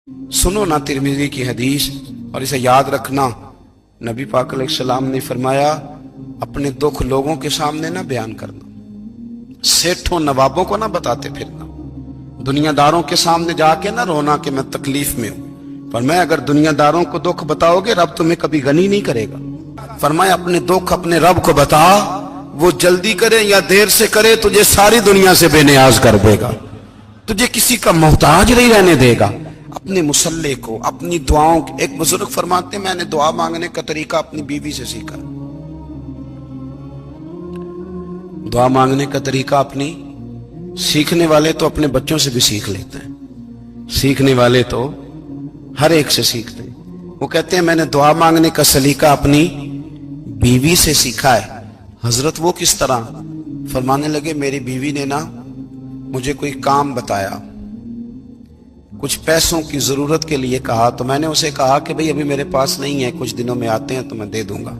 सुनो ना तिरमिज़ी की हदीस और इसे याद रखना। नबी पाक अलैहिस्सलाम ने फरमाया, अपने दुख लोगों के सामने ना बयान करना, सेठों नवाबों को ना बताते फिरना, दुनियादारों के सामने जाके ना रोना कि मैं तकलीफ में हूं। फरमाया अगर दुनियादारों को दुख बताओगे रब तुम्हें कभी गनी नहीं करेगा। फरमाया अपने दुख अपने रब को बता, वो जल्दी करे या देर से करे तुझे सारी दुनिया से बेनियाज कर देगा, तुझे किसी का मोहताज नहीं रहने देगा। अपने मुसल्ले को, अपनी दुआओं को, एक बुजुर्ग फरमाते मैंने दुआ मांगने का तरीका अपनी बीवी से सीखा। दुआ मांगने का तरीका अपनी, सीखने वाले तो अपने बच्चों से भी सीख लेते हैं, सीखने वाले तो हर एक से सीखते हैं। वो कहते हैं मैंने दुआ मांगने का सलीका अपनी बीवी से सीखा है। हजरत वो किस तरह? फरमाने लगे मेरी बीवी ने ना मुझे कोई काम बताया, कुछ पैसों की जरूरत के लिए कहा, तो मैंने उसे कहा कि भाई अभी मेरे पास नहीं है, कुछ दिनों में आते हैं तो मैं दे दूंगा।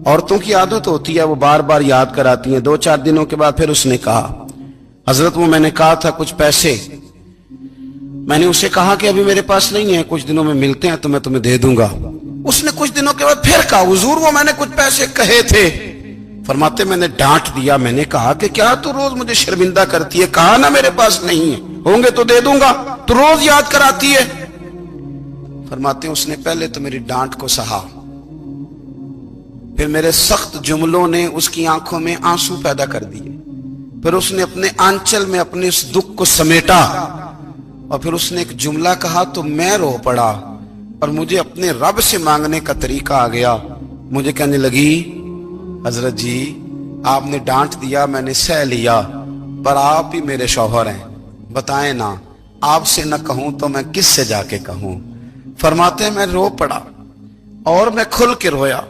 औरतों की आदत होती है, वो बार बार याद कराती हैं। 2-4 दिनों के बाद फिर उसने कहा हजरत वो मैंने कहा था कुछ पैसे, मैंने उसे कहा कि अभी मेरे पास नहीं है, कुछ दिनों में मिलते हैं तो मैं तुम्हें दे दूंगा। उसने कुछ दिनों के बाद फिर कहा हुजूर वो मैंने कुछ पैसे कहे थे। फरमाते मैंने डांट दिया, मैंने कहा कि क्या तू रोज मुझे शर्मिंदा करती है, कहा ना मेरे पास नहीं है, होंगे तो दे दूंगा, तू रोज याद कराती है। फरमाते उसने पहले तो मेरी डांट को सहा, फिर मेरे सख्त जुमलों ने उसकी आंखों में आंसू पैदा कर दिए, फिर उसने अपने आंचल में अपने उस दुख को समेटा और फिर उसने एक जुमला कहा तो मैं रो पड़ा और मुझे अपने रब से मांगने का तरीका आ गया। मुझे कहने लगी हजरत जी आपने डांट दिया, मैंने सह लिया, पर आप ही मेरे शौहर हैं, बताएं ना आपसे न कहूं तो मैं किससे जाके कहूं। फरमाते मैं रो पड़ा और मैं खुल के रोया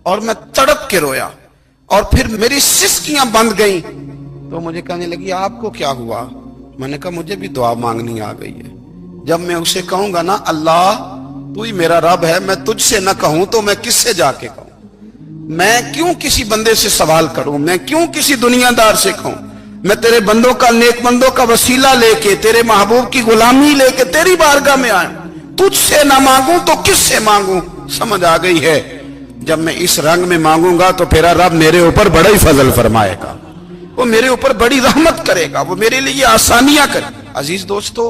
और मैं तड़प के रोया और फिर मेरी सिसकियां बंद गईं। तो मुझे कहने लगी आपको क्या हुआ? मैंने कहा मुझे भी दुआ मांगनी आ गई है। जब मैं उसे कहूंगा ना अल्लाह तू ही मेरा रब है, मैं तुझसे न कहूं तो मैं किससे जाके कहूं, मैं क्यों किसी बंदे से सवाल करूं, मैं क्यों किसी दुनियादार से कहूं, मैं तेरे बंदों का, नेक बंदों का वसीला लेके, तेरे महबूब की गुलामी लेके तेरी बारगाह में आया, तुझसे ना मांगूं तो किससे मांगूं। समझ आ गई है, जब मैं इस रंग में मांगूंगा तो फिर रब मेरे ऊपर बड़ा ही फजल फरमाएगा, वो मेरे ऊपर बड़ी रहमत करेगा, वो मेरे लिए आसानियां करे। अजीज दोस्तों,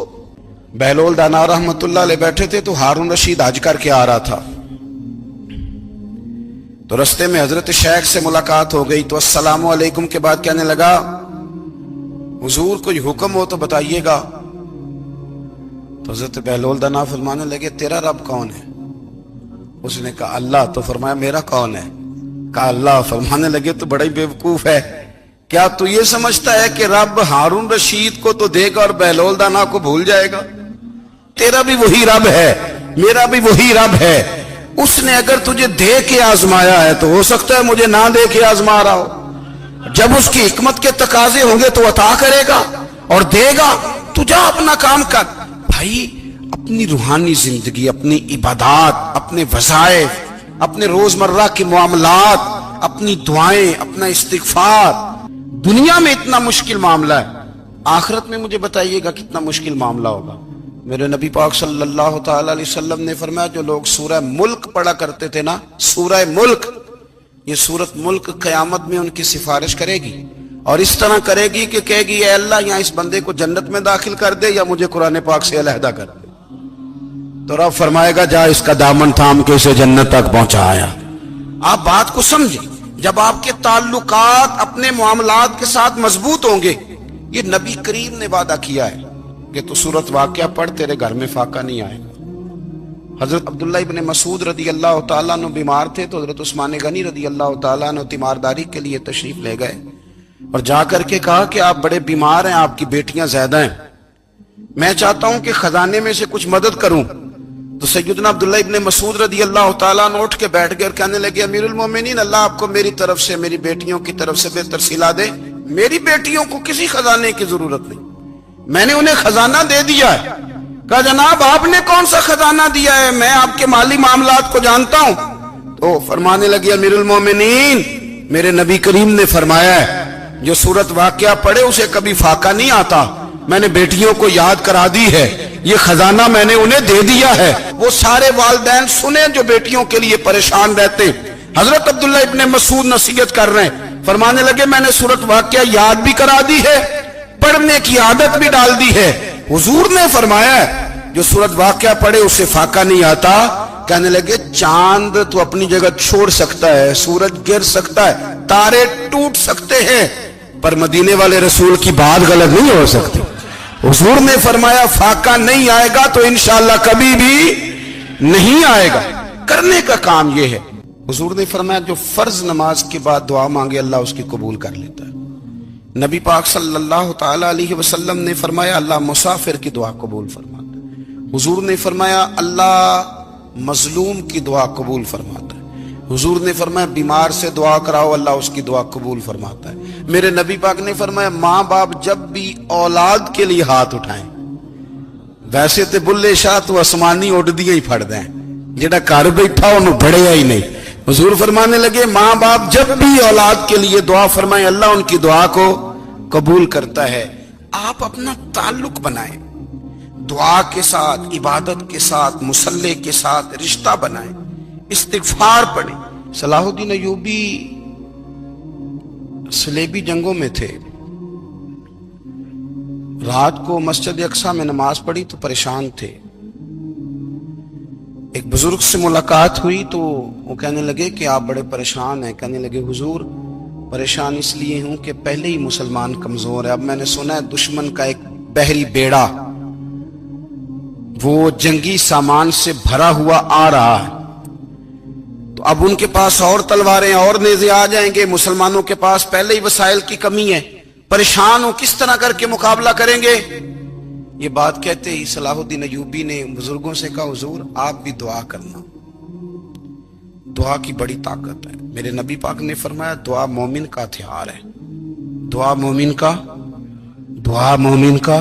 बहलोल दाना रहमतुल्लाह अलैह बैठे थे तो हारून रशीद हज करके आ रहा था, तो रस्ते में हजरत शेख से मुलाकात हो गई। तो अस्सलामु अलैकुम के बाद कहने लगा हुजूर कोई हुक्म हो तो बताइएगा। तो हजरत बहलोल दाना फरमाने लगे तेरा रब कौन है? उसने कहा अल्लाह। तो फरमाया मेरा कौन है? कहा अल्लाह। फरमाने लगे तो बड़ा ही बेवकूफ है, क्या तू ये समझता है कि रब हारून रशीद को तो देगा और बहलोल दाना को भूल जाएगा? तेरा भी वही रब है, मेरा भी वही रब है। उसने अगर तुझे दे के आजमाया है तो हो सकता है मुझे ना दे के आजमा रहा हो। जब उसकी हिकमत के तकाजे होंगे तो अता करेगा और देगा। तू जा अपना काम कर। भाई अपनी रूहानी जिंदगी, अपनी इबादत, अपने वज़ाइफ, अपने रोजमर्रा के मामलात, अपनी दुआएं, अपना इस्तिगफार, दुनिया में इतना मुश्किल मामला है, आखिरत में मुझे बताइएगा कितना मुश्किल मामला होगा। मेरे नबी पाक सल्लल्लाहु ताला अलैहि वसल्लम ने फरमाया जो लोग सूरह मुल्क पढ़ा करते थे ना, सूरह मुल्क, ये सूरत मुल्क क़यामत में उनकी सिफारिश करेगी और इस तरह करेगी कि कहेगी ए अल्लाह यहाँ इस बंदे को जन्नत में दाखिल कर दे या मुझे कुरान पाक से अलहदा कर दे। तो रब फरमाएगा जा इसका दामन थाम के इसे जन्नत तक पहुंचाया। आप बात को समझे, जब आपके ताल्लुकात अपने मामलात के साथ मजबूत होंगे, ये नबी करीम ने वादा किया है कि तू सूरत वाक़या पढ़ तेरे घर में फाका नहीं आएगा। हजरत अब्दुल्ला इब्न मसूद रदी अल्लाह तआला अन्हु बीमार थे तो हजरत उस्मान गनी रदी अल्लाह तआला अन्हु तीमारदारी के लिए तशरीफ ले गए और जाकर के कहा कि आप बड़े बीमार हैं, आपकी बेटियां ज्यादा हैं, मैं चाहता हूं कि खजाने में से कुछ मदद करूं। तो सैयदना अब्दुल्ला इब्न मसूद रदी अल्लाह तआला अन्हु उठ के बैठ गए और कहने लगे अमीरुल मोमिनीन अल्लाह आपको मेरी तरफ से, मेरी बेटियों की तरफ से बेहतर सिला दे। मेरी बेटियों को किसी खजाने की जरूरत नहीं, मैंने उन्हें खजाना दे दिया है। कहा जनाब आपने कौन सा खजाना दिया है, मैं आपके माली मामलात को जानता हूं। तो फरमाने लगे अमीरुल मोमिनीन मेरे नबी करीम ने फरमाया है जो सूरत वाक़या पढ़े उसे कभी फाका नहीं आता میں نے بیٹیوں کو یاد کرا دی ہے، یہ خزانہ میں نے انہیں دے دیا ہے۔ وہ سارے والدین سنیں جو بیٹیوں کے لیے پریشان رہتے ہیں۔ حضرت عبداللہ ابن مسعود نصیحت کر رہے ہیں، فرمانے لگے میں نے سورۃ واقعہ یاد بھی کرا دی ہے، پڑھنے کی عادت بھی ڈال دی ہے۔ حضور نے فرمایا جو سورۃ واقعہ پڑھے اسے فاقہ نہیں آتا۔ کہنے لگے چاند تو اپنی جگہ چھوڑ سکتا ہے، سورج گر سکتا ہے، تارے ٹوٹ سکتے ہیں، پر مدینے والے رسول کی بات غلط نہیں ہو سکتی۔ حضور نے فرمایا فاقہ نہیں آئے گا تو انشاءاللہ کبھی بھی نہیں آئے گا۔ کرنے کا کام یہ ہے۔ حضور نے فرمایا جو فرض نماز کے بعد دعا مانگے اللہ اس کی قبول کر لیتا ہے۔ نبی پاک صلی اللہ تعالی علیہ وسلم نے فرمایا اللہ مسافر کی دعا قبول فرماتا ہے۔ حضور نے فرمایا اللہ مظلوم کی دعا قبول فرماتا ہے۔ حضور نے فرمایا بیمار سے دعا کراؤ اللہ اس کی دعا قبول فرماتا ہے۔ میرے نبی پاک نے فرمایا ماں باپ جب بھی اولاد کے لیے ہاتھ اٹھائیں، ویسے تے بلے شاہ تو آسمانی اڈدیاں ہی پھڑ دیں، جڑا گھر بیٹھا انہوں بڑھیا ہی نہیں۔ حضور فرمانے لگے ماں باپ جب بھی اولاد کے لیے دعا فرمائیں اللہ ان کی دعا کو قبول کرتا ہے۔ آپ اپنا تعلق بنائیں، دعا کے ساتھ، عبادت کے ساتھ، مصلی کے ساتھ رشتہ بنائیں، استغفار پڑھیں۔ صلاح الدین ایوبی صلیبی جنگوں میں تھے، رات کو مسجد اقصی میں نماز پڑھی تو پریشان تھے۔ ایک بزرگ سے ملاقات ہوئی تو وہ کہنے لگے کہ آپ بڑے پریشان ہیں۔ کہنے لگے حضور پریشان اس لیے ہوں کہ پہلے ہی مسلمان کمزور ہے، اب میں نے سنا ہے دشمن کا ایک بحری بیڑا وہ جنگی سامان سے بھرا ہوا آ رہا ہے، تو اب ان کے پاس اور تلواریں اور نیزے آ جائیں گے، مسلمانوں کے پاس پہلے ہی وسائل کی کمی ہے، پریشان ہو کس طرح کر کے مقابلہ کریں گے۔ یہ بات کہتے ہی صلاح الدین ایوبی نے بزرگوں سے کہا حضور آپ بھی دعا کرنا، دعا کی بڑی طاقت ہے۔ میرے نبی پاک نے فرمایا دعا مومن کا ہتھیار ہے، دعا مومن کا